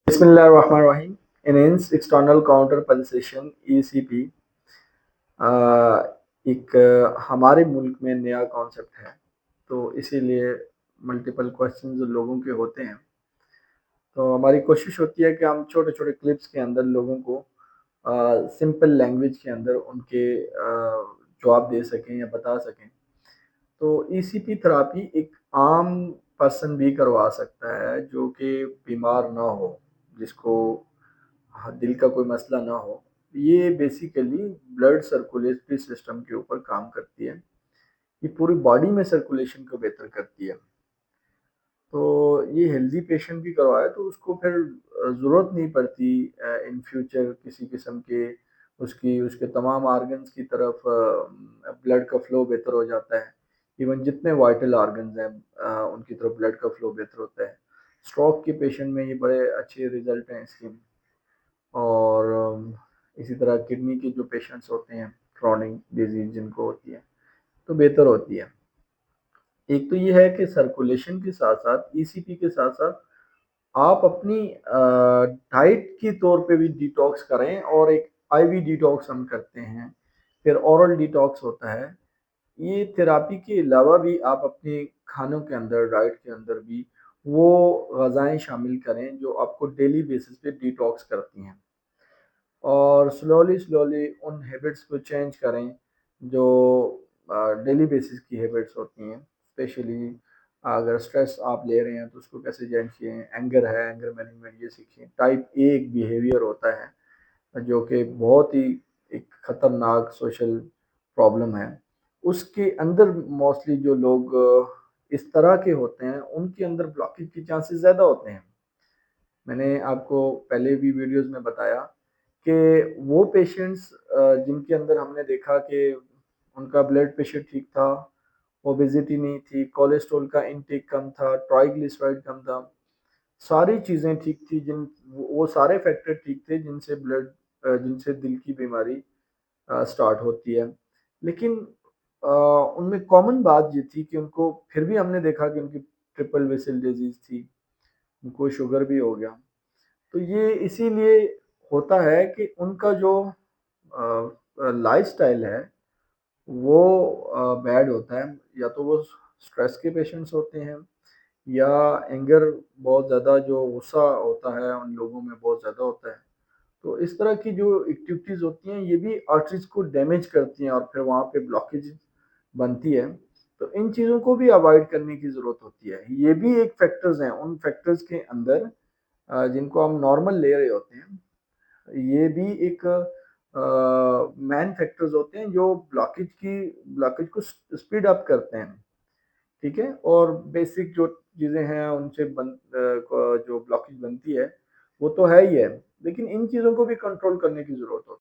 बिस्मिल्लाहिर्रहमानिर्रहीम। Enhanced external counter pulsation ECP एक हमारे मुल्क में नया कॉन्सेप्ट है, तो इसीलिए मल्टीपल क्वेश्चंस लोगों के होते हैं। तो हमारी कोशिश होती है कि हम छोटे छोटे क्लिप्स के अंदर लोगों को सिंपल लैंग्वेज के अंदर उनके जवाब दे सकें या बता सकें। तो ECP थेरापी एक आम पर्सन भी करवा सकता है जो कि बीमार ना हो, जिसको दिल का कोई मसला ना हो। ये बेसिकली ब्लड सर्कुलेटरी सिस्टम के ऊपर काम करती है। ये पूरी बॉडी में सर्कुलेशन को बेहतर करती है। तो ये हेल्दी पेशेंट भी करवाए तो उसको फिर ज़रूरत नहीं पड़ती इन फ्यूचर किसी किस्म के उसकी उसके तमाम आर्गन्स की तरफ ब्लड का फ्लो बेहतर हो जाता है। इवन जितने वाइटल आर्गन्स हैं उनकी तरफ ब्लड का फ्लो बेहतर होता है। स्ट्रोक के पेशेंट में ये बड़े अच्छे रिजल्ट हैं इसके। और इसी तरह किडनी के जो पेशेंट्स होते हैं, क्रॉनिक डिजीज जिनको होती है, तो बेहतर होती है। एक तो ये है कि सर्कुलेशन के साथ साथ ECP के साथ साथ आप अपनी डाइट के तौर पे भी डिटॉक्स करें, और एक IV डिटॉक्स हम करते हैं, फिर ओरल डिटॉक्स होता है। ये थेरापी के अलावा भी आप अपने खानों के अंदर, डाइट के अंदर भी वो ग़ज़ाएँ शामिल करें जो आपको डेली बेसिस पे डिटॉक्स करती हैं, और स्लोली स्लोली उन हैबिट्स को चेंज करें जो डेली बेसिस की हैबिट्स होती हैं। स्पेशली अगर स्ट्रेस आप ले रहे हैं तो उसको कैसे चेंज किए, एंगर है, एंगर मैनेजमेंट ये सीखें। टाइप ए एक बिहेवियर होता है जो कि बहुत ही एक ख़तरनाक सोशल प्रॉब्लम है। उसके अंदर मोस्टली जो लोग इस तरह के होते हैं उनके अंदर ब्लॉकेज के चांसेस ज़्यादा होते हैं। मैंने आपको पहले भी वीडियोज़ में बताया कि वो पेशेंट्स जिनके अंदर हमने देखा कि उनका ब्लड प्रेशर ठीक था, ओबेसिटी नहीं थी, कोलेस्ट्रॉल का इनटेक कम था, ट्राइग्लिसराइड कम था, सारी चीज़ें ठीक थी, जिन वो सारे फैक्टर ठीक थे जिनसे दिल की बीमारी स्टार्ट होती है। लेकिन उनमें कॉमन बात ये थी कि उनको फिर भी हमने देखा कि उनकी ट्रिपल वेसल डिजीज़ थी, उनको शुगर भी हो गया। तो ये इसीलिए होता है कि उनका जो लाइफ़स्टाइल है वो बैड होता है। या तो वो स्ट्रेस के पेशेंट्स होते हैं, या एंगर बहुत ज़्यादा, जो गुस्सा होता है उन लोगों में बहुत ज़्यादा होता है। तो इस तरह की जो एक्टिविटीज़ होती हैं ये भी आर्टरीज़ को डैमेज करती हैं और फिर वहाँ पे ब्लॉकेज बनती है। तो इन चीज़ों को भी अवॉइड करने की ज़रूरत होती है। ये भी एक फैक्टर्स हैं, उन फैक्टर्स के अंदर जिनको हम नॉर्मल ले रहे होते हैं, ये भी एक मेन फैक्टर्स होते हैं जो ब्लॉकेज को स्पीड अप करते हैं। ठीक है? और बेसिक जो चीज़ें हैं उनसे जो ब्लॉकेज बनती है वो तो है ही है, लेकिन इन चीज़ों को भी कंट्रोल करने की ज़रूरत होती है।